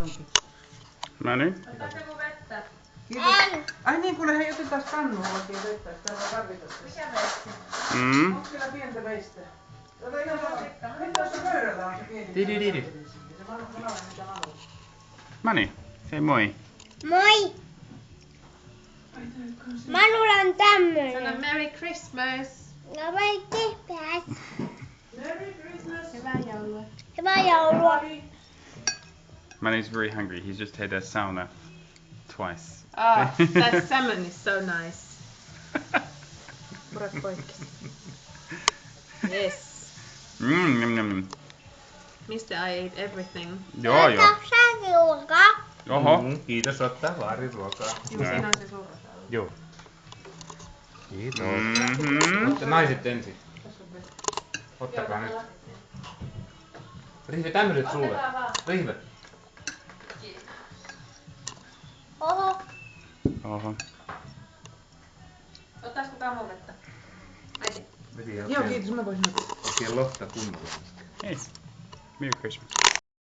onkin. No niin. Ottaako joku vettä? Kiitos. Ai niin, kuule hei, otetaan kannuun oikein vettä, että täällä tarvitaan sitä. Mikä veitsi? Onko siellä pientä veistä? Ota ihan vasikka. Nyt tuossa pöydällä on se pieni. Didi. Se vanha mitä vanha. Mani, hei moi. Moi! Manulla on Sano tämmönen. Merry Christmas. No Merry Christmas. Merry Christmas. Hyvää joulua. Hyvää joulua. Mani's very hungry. He's just had a sauna twice. Ah, that salmon is so nice. Purat poikkes. Yes. Nom. Mr. I ate everything. Joo. Ottaa ruokaa. Oho. Kiitos, ottaa vaariruokaa. Juu, siinä on se surra. Joo. Kiitos. Mhm. Naiset ensin. Ottakaa nyt. Rihve, tämmöiset sulle. Rihve. Oho. Oho. Ottaisiko kamuvettä? Äiti. Joo, kiitos, mä voisin ottaa. Oikein lohta kunnolla. Hey. Merry Christmas.